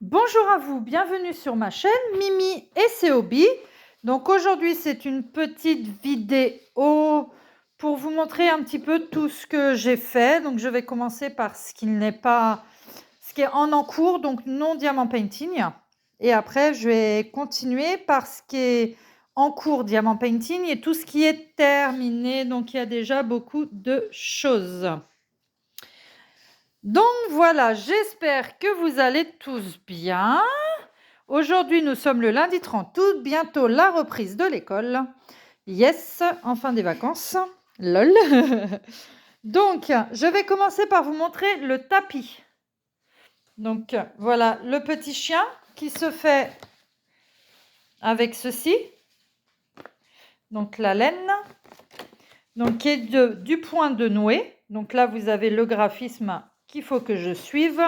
Bonjour à vous, bienvenue sur ma chaîne Mimi et ses hobbies. Donc aujourd'hui c'est une petite vidéo pour vous montrer un petit peu tout ce que j'ai fait. Donc je vais commencer par ce qui est en cours, donc non diamant painting. Et après je vais continuer par ce qui est en cours diamant painting et tout ce qui est terminé. Donc il y a déjà beaucoup de choses. Donc voilà, j'espère que vous allez tous bien. Aujourd'hui, nous sommes le lundi 30 août, bientôt la reprise de l'école. Yes, enfin des vacances. Lol. Donc, je vais commencer par vous montrer le tapis. Donc, voilà le petit chien qui se fait avec ceci. Donc, la laine. Donc, qui est du point de nouer. Donc là, vous avez le graphisme qu'il faut que je suive.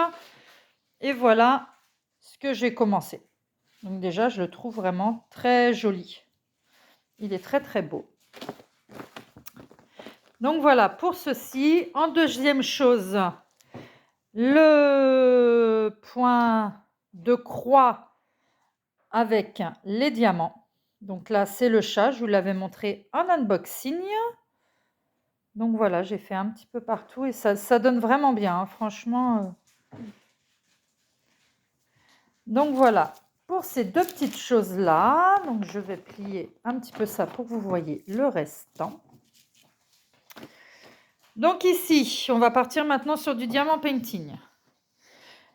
Et voilà ce que j'ai commencé. Donc déjà, je le trouve vraiment très joli. Il est très très beau. Donc voilà pour ceci. En deuxième chose, le point de croix avec les diamants. Donc là, c'est le chat. Je vous l'avais montré en unboxing. Donc voilà, j'ai fait un petit peu partout et ça donne vraiment bien, hein, franchement. Donc voilà, pour ces deux petites choses-là, donc je vais plier un petit peu ça pour que vous voyez le restant. Donc ici, on va partir maintenant sur du diamant painting.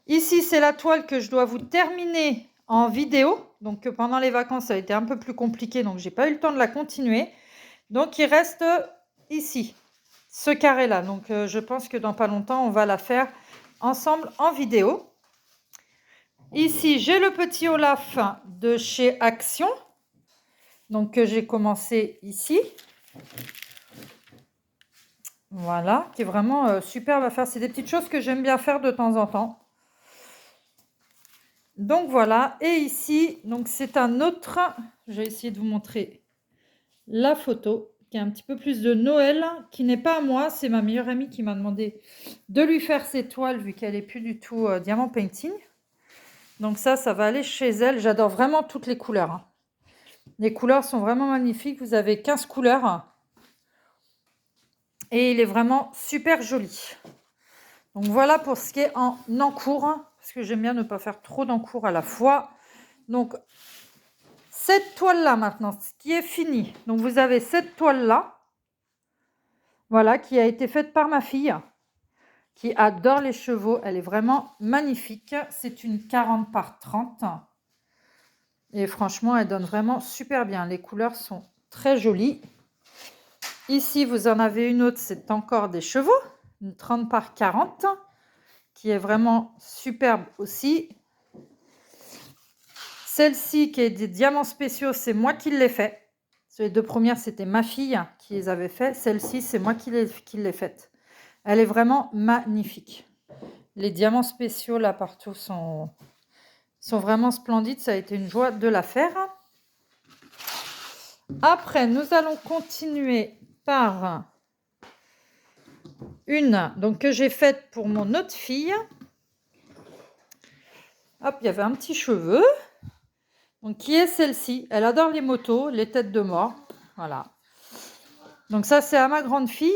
Ici, c'est la toile que je dois vous terminer en vidéo. Donc pendant les vacances, ça a été un peu plus compliqué, donc j'ai pas eu le temps de la continuer. Donc il reste ici, ce carré-là. Donc je pense que dans pas longtemps, on va la faire ensemble en vidéo. Ici, j'ai le petit Olaf de chez Action, donc que j'ai commencé ici. Voilà, qui est vraiment superbe à faire. C'est des petites choses que j'aime bien faire de temps en temps. Donc voilà, et ici, donc c'est un autre. Je vais essayer de vous montrer la photo, qui est un petit peu plus de Noël, qui n'est pas à moi. C'est ma meilleure amie qui m'a demandé de lui faire ses toiles, vu qu'elle n'est plus du tout diamant painting. Donc ça va aller chez elle. J'adore vraiment toutes les couleurs, hein. Les couleurs sont vraiment magnifiques. Vous avez 15 couleurs. Et il est vraiment super joli. Donc voilà pour ce qui est en encours, parce que j'aime bien ne pas faire trop d'encours à la fois. Donc cette toile-là maintenant, ce qui est fini. Donc vous avez cette toile-là, voilà, qui a été faite par ma fille, qui adore les chevaux. Elle est vraiment magnifique. C'est une 40 par 30. Et franchement, elle donne vraiment super bien. Les couleurs sont très jolies. Ici, vous en avez une autre, c'est encore des chevaux, une 30 par 40, qui est vraiment superbe aussi. Celle-ci, qui est des diamants spéciaux, c'est moi qui l'ai fait. Les deux premières, c'était ma fille qui les avait fait. Celle-ci, c'est moi qui l'ai faite. Elle est vraiment magnifique. Les diamants spéciaux, là, partout, sont vraiment splendides. Ça a été une joie de la faire. Après, nous allons continuer par une donc, que j'ai faite pour mon autre fille. Hop, il y avait un petit cheveu. Donc, qui est celle-ci. Elle adore les motos, les têtes de mort. Voilà. Donc ça, c'est à ma grande fille.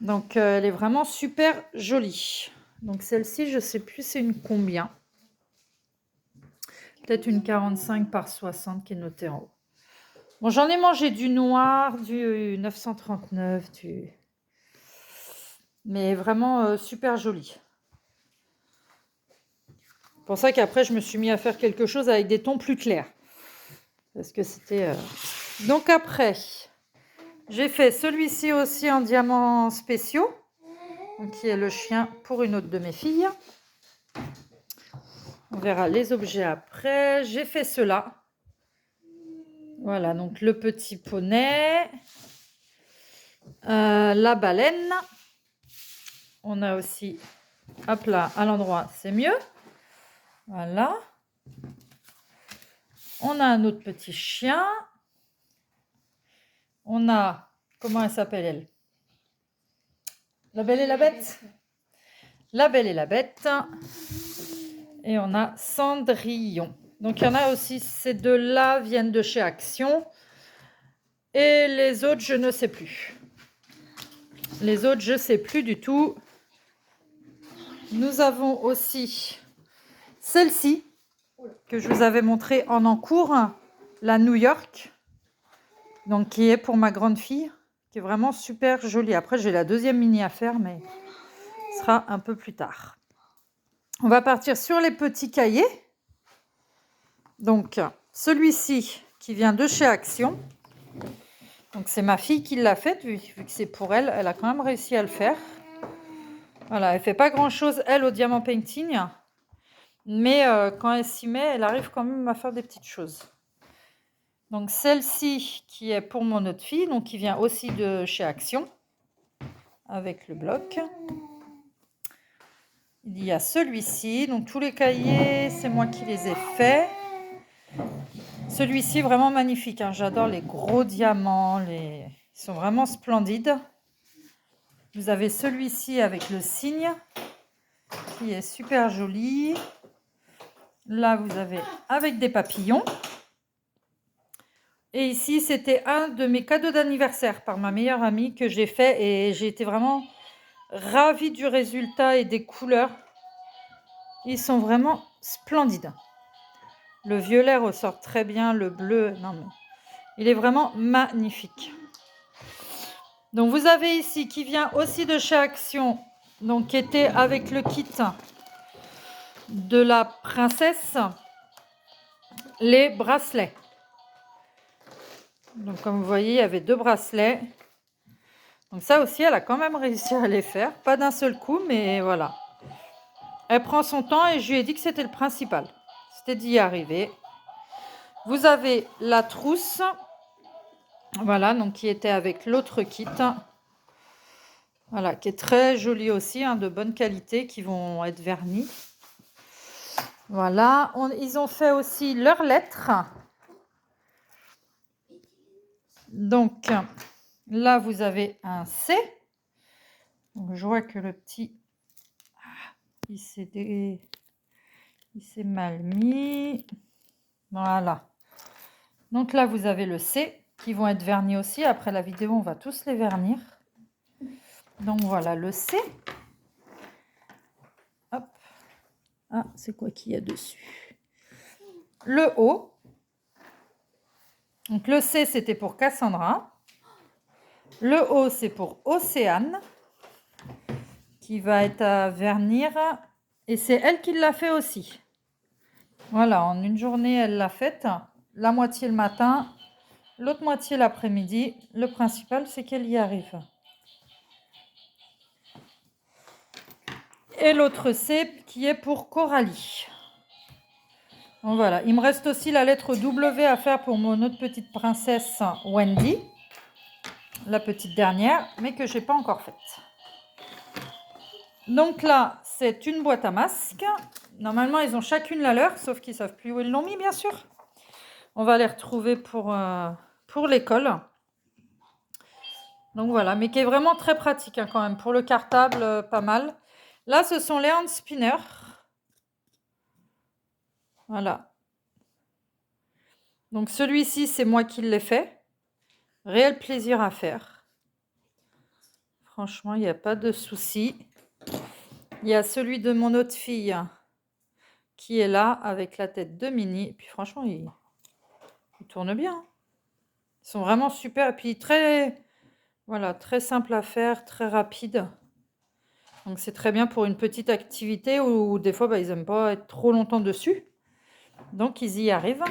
Donc, elle est vraiment super jolie. Donc, celle-ci, je ne sais plus c'est une combien. Peut-être une 45 par 60 qui est notée en haut. Bon, j'en ai mangé du noir, du 939, mais vraiment super joli. C'est pour ça qu'après, je me suis mis à faire quelque chose avec des tons plus clairs. Parce que c'était... Donc après, j'ai fait celui-ci aussi en diamants spéciaux. Donc, qui est le chien pour une autre de mes filles. On verra les objets après. J'ai fait cela. Voilà, donc le petit poney. La baleine. On a aussi, hop là, à l'endroit, c'est mieux. Voilà. On a un autre petit chien. On a, comment elle s'appelle elle? La Belle et la Bête. La Belle et la Bête. Et on a Cendrillon. Donc, il y en a aussi, ces deux-là viennent de chez Action. Et les autres, je ne sais plus. Les autres, je ne sais plus du tout. Nous avons aussi celle-ci, que je vous avais montrée en encours, la New York, donc qui est pour ma grande fille, qui est vraiment super jolie. Après, j'ai la deuxième mini à faire, mais ce sera un peu plus tard. On va partir sur les petits cahiers. Donc, celui-ci qui vient de chez Action. Donc, c'est ma fille qui l'a fait, vu que c'est pour elle. Elle a quand même réussi à le faire. Voilà, elle ne fait pas grand-chose, elle, au diamant painting. Mais quand elle s'y met, elle arrive quand même à faire des petites choses. Donc, celle-ci qui est pour mon autre fille, donc qui vient aussi de chez Action, avec le bloc. Il y a celui-ci. Donc, tous les cahiers, c'est moi qui les ai faits. Celui-ci, vraiment magnifique. Hein. J'adore les gros diamants. Ils sont vraiment splendides. Vous avez celui-ci avec le cygne, qui est super joli. Là, vous avez avec des papillons. Et ici, c'était un de mes cadeaux d'anniversaire par ma meilleure amie que j'ai fait. Et j'ai été vraiment ravie du résultat et des couleurs. Ils sont vraiment splendides. Le violet ressort très bien, le bleu, non mais il est vraiment magnifique. Donc vous avez ici qui vient aussi de chez Action, donc qui était avec le kit de la princesse, les bracelets. Donc comme vous voyez, il y avait 2 bracelets. Donc ça aussi, elle a quand même réussi à les faire, pas d'un seul coup, mais voilà. Elle prend son temps et je lui ai dit que c'était le principal. C'était d'y arriver. Vous avez la trousse, voilà, donc qui était avec l'autre kit. Voilà, qui est très jolie aussi, hein, de bonne qualité, qui vont être vernis. Voilà, ils ont fait aussi leurs lettres. Donc, là, vous avez un C. Donc, je vois que le petit, il s'est mal mis. Voilà. Donc là, vous avez le C, qui vont être vernis aussi. Après la vidéo, on va tous les vernir. Donc, voilà le C. Hop. Ah, c'est quoi qu'il y a dessus? Le O. Donc le C, c'était pour Cassandra. Le O, c'est pour Océane, qui va être à vernir. Et c'est elle qui l'a fait aussi. Voilà, en une journée, elle l'a faite. La moitié le matin, l'autre moitié l'après-midi. Le principal, c'est qu'elle y arrive. Et l'autre C, qui est pour Coralie. Donc voilà, il me reste aussi la lettre W à faire pour mon autre petite princesse Wendy. La petite dernière, mais que je n'ai pas encore faite. Donc là, c'est une boîte à masques. Normalement, ils ont chacune la leur, sauf qu'ils ne savent plus où ils l'ont mis, bien sûr. On va les retrouver pour l'école. Donc voilà, mais qui est vraiment très pratique hein, quand même. Pour le cartable, pas mal. Là, ce sont les hand spinners. Voilà. Donc celui-ci, c'est moi qui l'ai fait. Réel plaisir à faire. Franchement, il n'y a pas de souci. Il y a celui de mon autre fille qui est là avec la tête de Minnie. Et puis franchement, il tourne bien. Ils sont vraiment super. Et puis très simple à faire, très rapide. Donc c'est très bien pour une petite activité où des fois, ils n'aiment pas être trop longtemps dessus. Donc ils y arrivent.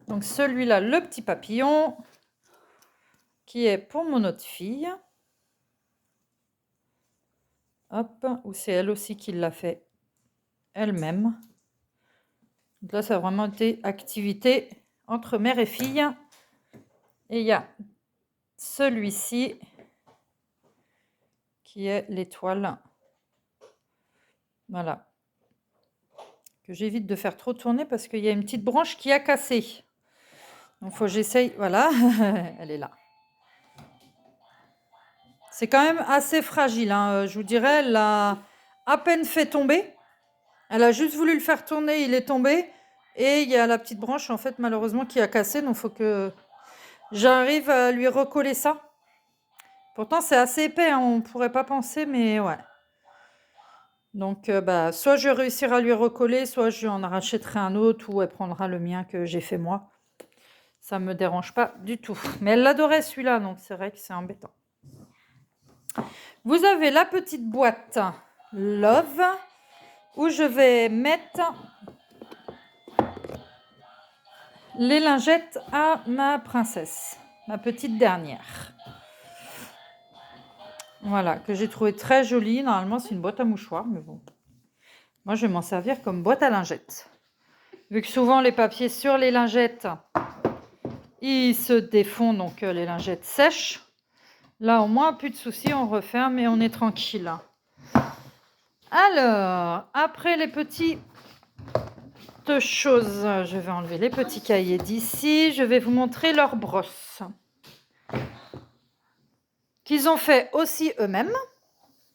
Donc celui-là, le petit papillon, qui est pour mon autre fille. Hop, ou c'est elle aussi qui l'a fait elle-même. Donc là, ça a vraiment été activité entre mère et fille. Et il y a celui-ci qui est l'étoile. Voilà. Que j'évite de faire trop tourner parce qu'il y a une petite branche qui a cassé. Donc, il faut que j'essaye. Voilà, elle est là. C'est quand même assez fragile. Hein. Je vous dirais, elle a à peine fait tomber. Elle a juste voulu le faire tourner, il est tombé. Et il y a la petite branche, en fait, malheureusement, qui a cassé. Donc, il faut que j'arrive à lui recoller ça. Pourtant, c'est assez épais, hein, on ne pourrait pas penser, mais ouais. Donc, soit je réussirai à lui recoller, soit je lui en rachèterai un autre, ou elle prendra le mien que j'ai fait moi. Ça ne me dérange pas du tout. Mais elle l'adorait celui-là, donc c'est vrai que c'est embêtant. Vous avez la petite boîte Love, où je vais mettre les lingettes à ma princesse, ma petite dernière. Voilà, que j'ai trouvé très jolie. Normalement, c'est une boîte à mouchoirs, mais bon. Moi, je vais m'en servir comme boîte à lingettes. Vu que souvent, les papiers sur les lingettes, ils se défont, donc les lingettes sèchent. Là, au moins, plus de soucis, on referme et on est tranquille. Alors, après les petites choses, je vais enlever les petits cahiers d'ici. Je vais vous montrer leurs brosses qu'ils ont fait aussi eux-mêmes.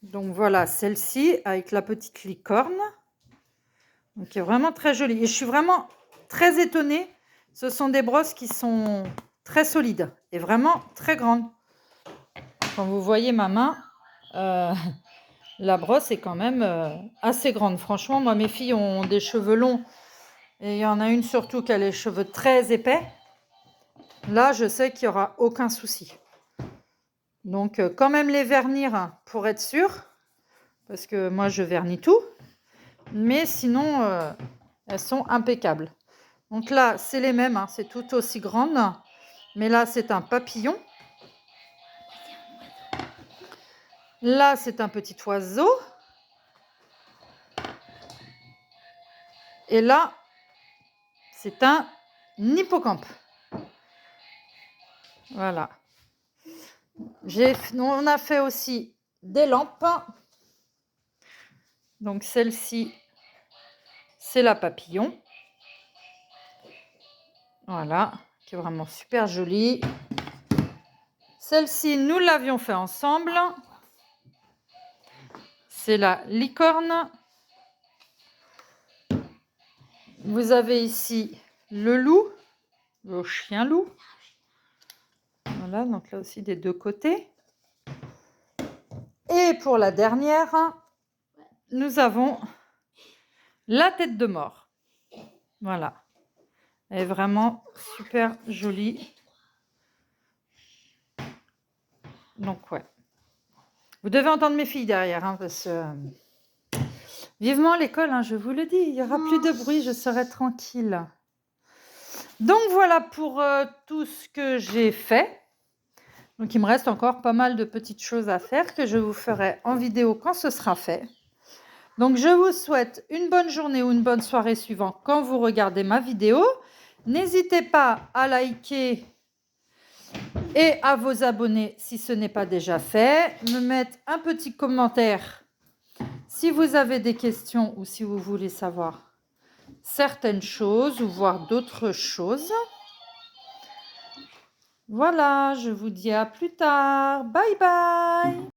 Donc voilà, celle-ci avec la petite licorne. Donc, qui est vraiment très jolie. Et je suis vraiment très étonnée. Ce sont des brosses qui sont très solides et vraiment très grandes. Quand vous voyez ma main, la brosse est quand même assez grande. Franchement, moi, mes filles ont des cheveux longs. Et il y en a une surtout qui a les cheveux très épais. Là, je sais qu'il n'y aura aucun souci. Donc, quand même les vernir pour être sûr. Parce que moi, je vernis tout. Mais sinon, elles sont impeccables. Donc là, c'est les mêmes. Hein, c'est tout aussi grande. Mais là, c'est un papillon. Là, c'est un petit oiseau. Et là, c'est un hippocampe. Voilà. On a fait aussi des lampes. Donc celle-ci, c'est la papillon. Voilà, qui est vraiment super jolie. Celle-ci, nous l'avions fait ensemble. C'est la licorne. Vous avez ici le loup, le chien loup. Voilà, donc là aussi des deux côtés. Et pour la dernière, nous avons la tête de mort. Voilà. Elle est vraiment super jolie. Donc, ouais. Vous devez entendre mes filles derrière, hein, parce que vivement l'école, hein, je vous le dis, il n'y aura plus de bruit, je serai tranquille. Donc, voilà pour tout ce que j'ai fait. Donc, il me reste encore pas mal de petites choses à faire que je vous ferai en vidéo quand ce sera fait. Donc, je vous souhaite une bonne journée ou une bonne soirée suivant quand vous regardez ma vidéo. N'hésitez pas à liker et à vous abonner si ce n'est pas déjà fait. Me mettre un petit commentaire si vous avez des questions ou si vous voulez savoir certaines choses ou voir d'autres choses. Voilà, je vous dis à plus tard. Bye bye.